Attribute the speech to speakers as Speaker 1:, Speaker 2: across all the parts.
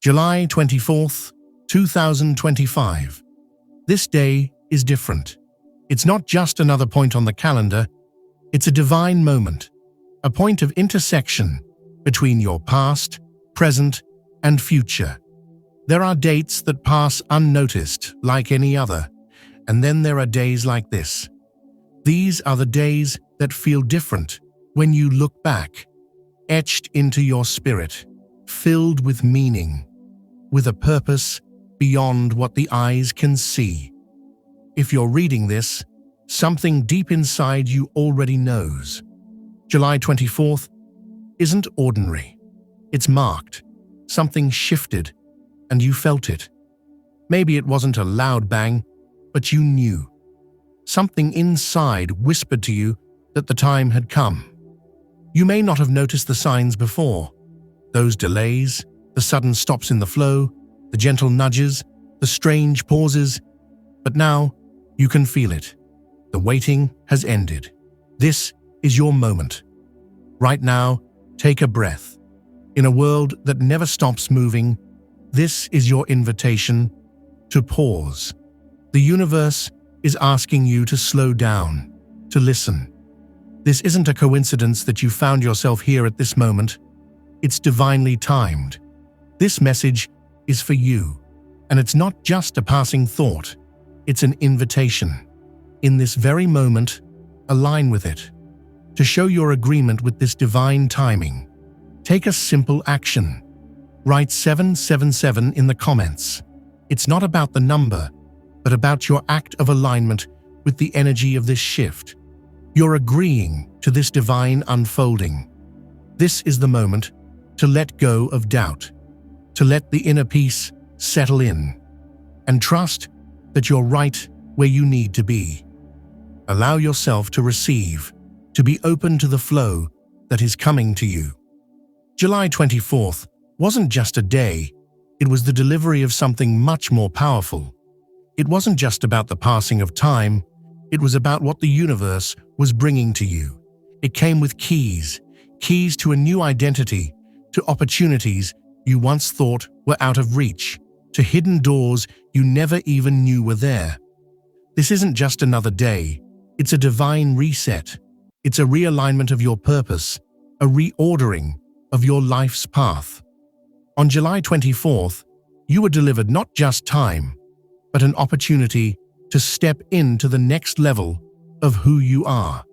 Speaker 1: July 24th, 2025. This day is different. It's not just another point on the calendar, it's a divine moment, a point of intersection between your past, present, and future. There are dates that pass unnoticed like any other, and then there are days like this. These are the days that feel different when you look back, etched into your spirit, filled with meaning, with a purpose beyond what the eyes can see. If you're reading this, something deep inside you already knows. July 24th isn't ordinary. It's marked. Something shifted, and you felt it. Maybe it wasn't a loud bang, but you knew. Something inside whispered to you that the time had come. You may not have noticed the signs before. Those delays, the sudden stops in the flow, the gentle nudges, the strange pauses. But now, you can feel it. The waiting has ended. This is your moment. Right now, take a breath. In a world that never stops moving, this is your invitation to pause. The universe is asking you to slow down, to listen. This isn't a coincidence that you found yourself here at this moment. It's divinely timed. This message is for you, and it's not just a passing thought. It's an invitation. In this very moment, align with it. To show your agreement with this divine timing, take a simple action. Write 777 in the comments. It's not about the number, but about your act of alignment with the energy of this shift. You're agreeing to this divine unfolding. This is the moment to let go of doubt, to let the inner peace settle in, and trust that you're right where you need to be. Allow yourself to receive, to be open to the flow that is coming to you. July 24th wasn't just a day, it was the delivery of something much more powerful. It wasn't just about the passing of time, it was about what the universe was bringing to you. It came with keys to a new identity, to opportunities you once thought were out of reach, to hidden doors you never even knew were there. This isn't just another day, it's a divine reset. It's a realignment of your purpose, a reordering of your life's path. On July 24th, you were delivered not just time, but an opportunity to step into the next level of who you are.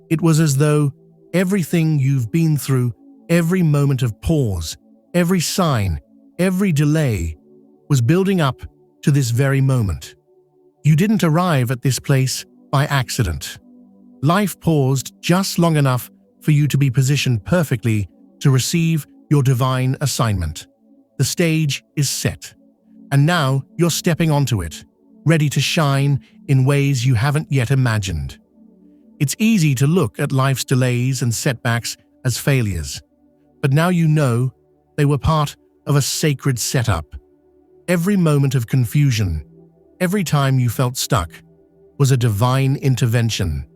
Speaker 1: It was as though everything you've been through, every moment of pause, every sign, every delay, was building up to this very moment. You didn't arrive at this place by accident. Life paused just long enough for you to be positioned perfectly to receive your divine assignment. The stage is set, and now you're stepping onto it, ready to shine in ways you haven't yet imagined. It's easy to look at life's delays and setbacks as failures, but now you know they were part of a sacred setup. Every moment of confusion, every time you felt stuck, was a divine intervention.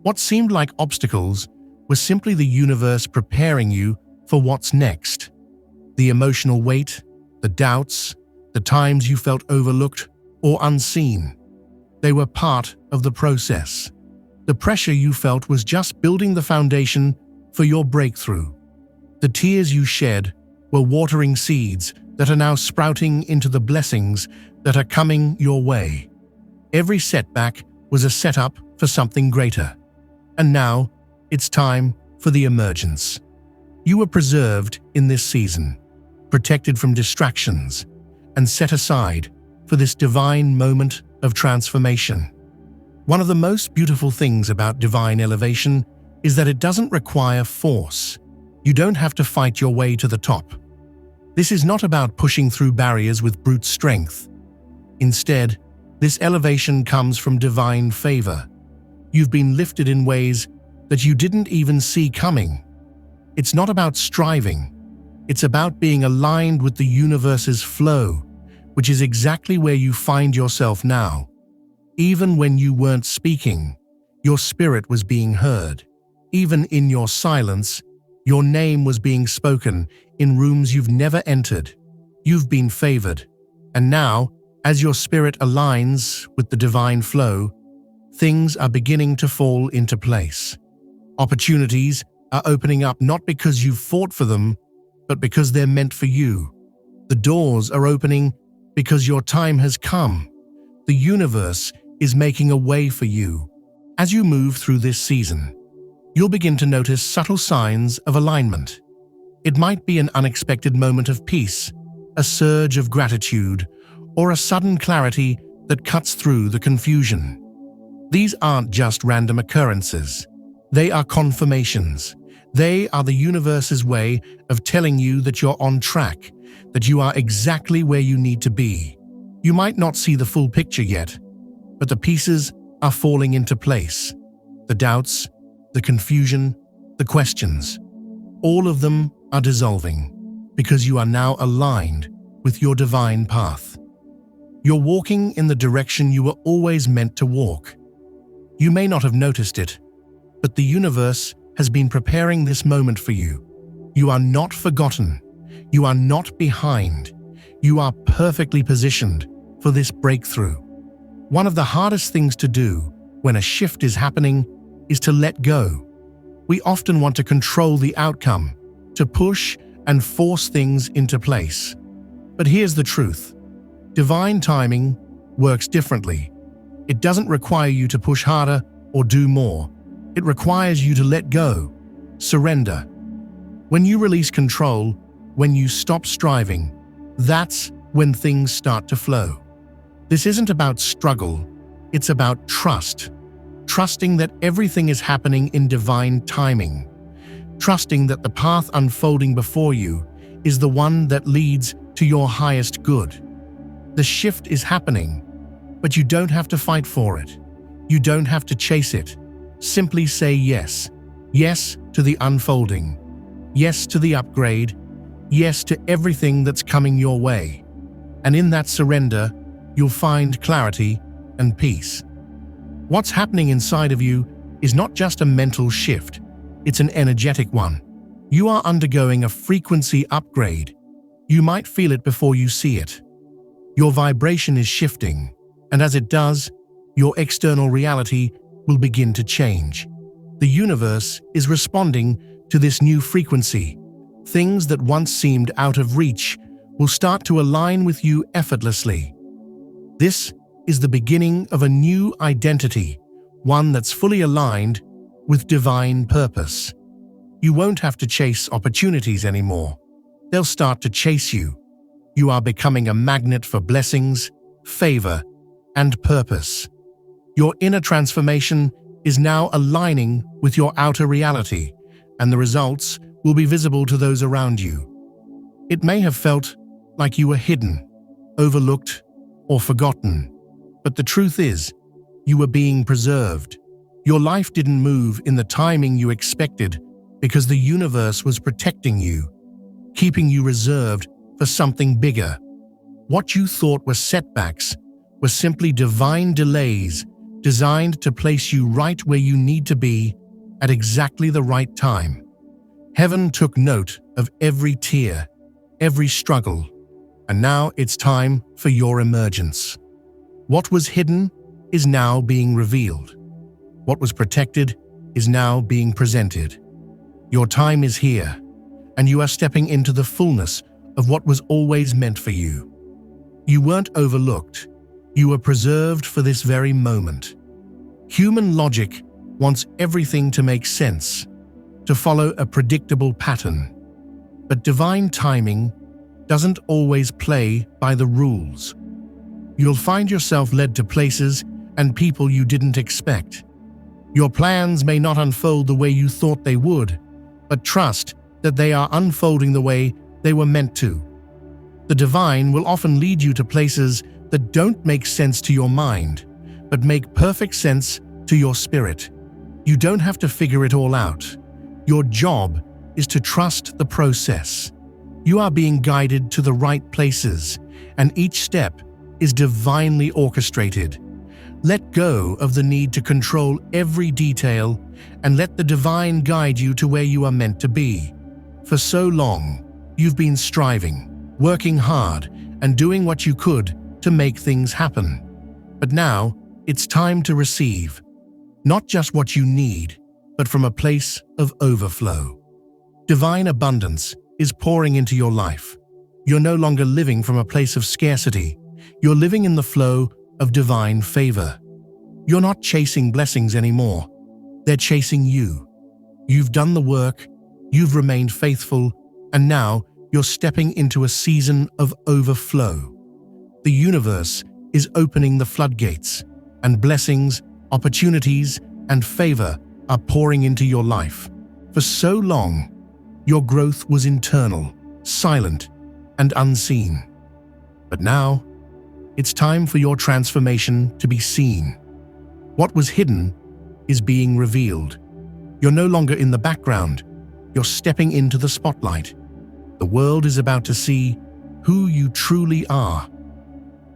Speaker 1: What seemed like obstacles was simply the universe preparing you for what's next. The emotional weight, the doubts, the times you felt overlooked or unseen, they were part of the process. The pressure you felt was just building the foundation for your breakthrough. The tears you shed were watering seeds that are now sprouting into the blessings that are coming your way. Every setback was a setup for something greater. And now, it's time for the emergence. You were preserved in this season, protected from distractions, and set aside for this divine moment of transformation. One of the most beautiful things about divine elevation is that it doesn't require force. You don't have to fight your way to the top. This is not about pushing through barriers with brute strength. Instead, this elevation comes from divine favor. You've been lifted in ways that you didn't even see coming. It's not about striving. It's about being aligned with the universe's flow, which is exactly where you find yourself now. Even when you weren't speaking, your spirit was being heard. Even in your silence, your name was being spoken in rooms you've never entered. You've been favored. And now, as your spirit aligns with the divine flow, things are beginning to fall into place. Opportunities are opening up not because you've fought for them, but because they're meant for you. The doors are opening because your time has come. The universe is making a way for you. As you move through this season, you'll begin to notice subtle signs of alignment. It might be an unexpected moment of peace, a surge of gratitude, or a sudden clarity that cuts through the confusion. These aren't just random occurrences. They are confirmations. They are the universe's way of telling you that you're on track, that you are exactly where you need to be. You might not see the full picture yet, but the pieces are falling into place. The doubts, the confusion, the questions, all of them are dissolving because you are now aligned with your divine path. You're walking in the direction you were always meant to walk. You may not have noticed it, but the universe has been preparing this moment for you. You are not forgotten. You are not behind. You are perfectly positioned for this breakthrough. One of the hardest things to do when a shift is happening is to let go. We often want to control the outcome, to push and force things into place. But here's the truth. Divine timing works differently. It doesn't require you to push harder or do more. It requires you to let go, surrender. When you release control, when you stop striving, that's when things start to flow. This isn't about struggle, it's about trust. Trusting that everything is happening in divine timing. Trusting that the path unfolding before you is the one that leads to your highest good. The shift is happening, but you don't have to fight for it. You don't have to chase it. Simply say yes. Yes to the unfolding. Yes to the upgrade. Yes to everything that's coming your way. And in that surrender, you'll find clarity and peace. What's happening inside of you is not just a mental shift, it's an energetic one. You are undergoing a frequency upgrade. You might feel it before you see it. Your vibration is shifting, and as it does, your external reality will begin to change. The universe is responding to this new frequency. Things that once seemed out of reach will start to align with you effortlessly. This is the beginning of a new identity, one that's fully aligned with divine purpose. You won't have to chase opportunities anymore. They'll start to chase you. You are becoming a magnet for blessings, favor, and purpose. Your inner transformation is now aligning with your outer reality, and the results will be visible to those around you. It may have felt like you were hidden, overlooked, or forgotten, but the truth is, you were being preserved. Your life didn't move in the timing you expected because the universe was protecting you, keeping you reserved for something bigger. What you thought were setbacks were simply divine delays designed to place you right where you need to be at exactly the right time. Heaven took note of every tear, every struggle, and now it's time for your emergence. What was hidden is now being revealed. What was protected is now being presented. Your time is here, and you are stepping into the fullness of what was always meant for you. You weren't overlooked. You were preserved for this very moment. Human logic wants everything to make sense, to follow a predictable pattern. But divine timing doesn't always play by the rules. You'll find yourself led to places and people you didn't expect. Your plans may not unfold the way you thought they would, but trust that they are unfolding the way they were meant to. The divine will often lead you to places that don't make sense to your mind, but make perfect sense to your spirit. You don't have to figure it all out. Your job is to trust the process. You are being guided to the right places, and each step is divinely orchestrated. Let go of the need to control every detail and let the divine guide you to where you are meant to be. For so long, you've been striving, working hard and doing what you could to make things happen. But now, it's time to receive, not just what you need, but from a place of overflow. Divine abundance is pouring into your life. You're no longer living from a place of scarcity. You're living in the flow of divine favor. You're not chasing blessings anymore. They're chasing you. You've done the work, you've remained faithful, and now you're stepping into a season of overflow. The universe is opening the floodgates, and blessings, opportunities, and favor are pouring into your life. For so long, your growth was internal, silent, and unseen. But now, it's time for your transformation to be seen. What was hidden is being revealed. You're no longer in the background, you're stepping into the spotlight. The world is about to see who you truly are.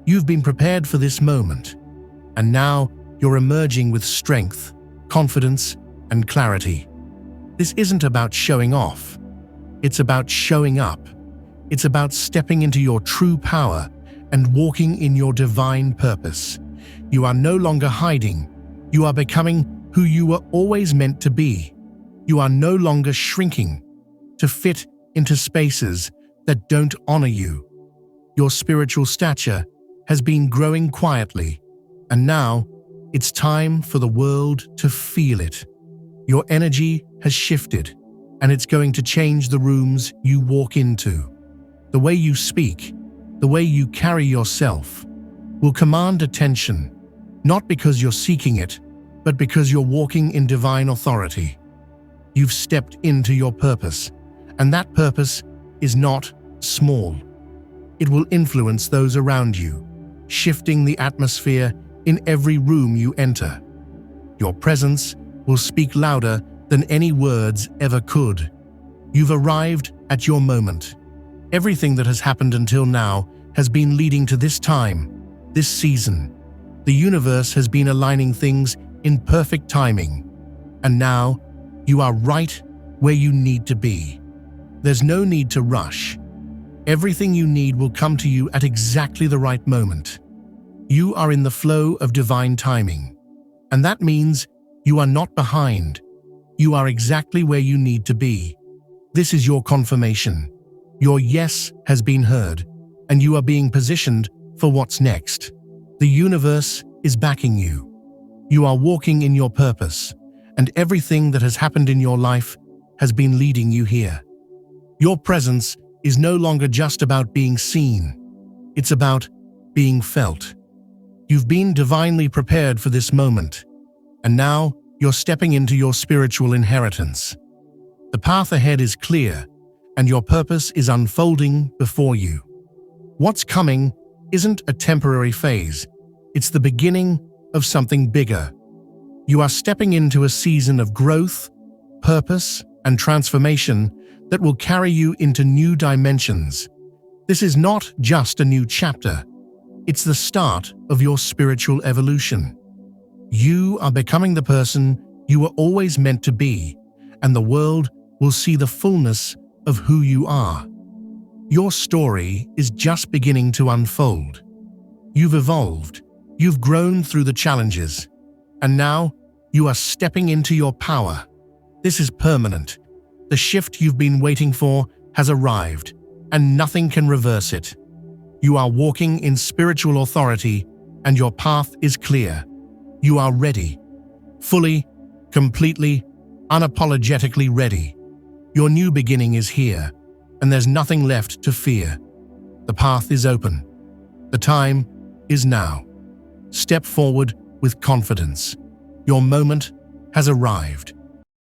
Speaker 1: You've been prepared for this moment, and now you're emerging with strength, confidence, and clarity. This isn't about showing off. It's about showing up. It's about stepping into your true power and walking in your divine purpose. You are no longer hiding. You are becoming who you were always meant to be. You are no longer shrinking to fit into spaces that don't honor you. Your spiritual stature has been growing quietly, and now it's time for the world to feel it. Your energy has shifted, and it's going to change the rooms you walk into. The way you speak, the way you carry yourself, will command attention, not because you're seeking it, but because you're walking in divine authority. You've stepped into your purpose, and that purpose is not small. It will influence those around you, shifting the atmosphere in every room you enter. Your presence will speak louder than any words ever could. You've arrived at your moment. Everything that has happened until now has been leading to this time, this season. The universe has been aligning things in perfect timing, and now you are right where you need to be. There's no need to rush. Everything you need will come to you at exactly the right moment. You are in the flow of divine timing, and that means you are not behind. You are exactly where you need to be. This is your confirmation. Your yes has been heard, and you are being positioned for what's next. The universe is backing you. You are walking in your purpose, and everything that has happened in your life has been leading you here. Your presence is no longer just about being seen. It's about being felt. You've been divinely prepared for this moment, and now you're stepping into your spiritual inheritance. The path ahead is clear, and your purpose is unfolding before you. What's coming isn't a temporary phase. It's the beginning of something bigger. You are stepping into a season of growth, purpose, and transformation that will carry you into new dimensions. This is not just a new chapter. It's the start of your spiritual evolution. You are becoming the person you were always meant to be, and the world will see the fullness of who you are. Your story is just beginning to unfold. You've evolved, you've grown through the challenges, and now you are stepping into your power. This is permanent. The shift you've been waiting for has arrived, and nothing can reverse it. You are walking in spiritual authority, and your path is clear. You are ready. Fully, completely, unapologetically ready. Your new beginning is here, and there's nothing left to fear. The path is open. The time is now. Step forward with confidence. Your moment has arrived.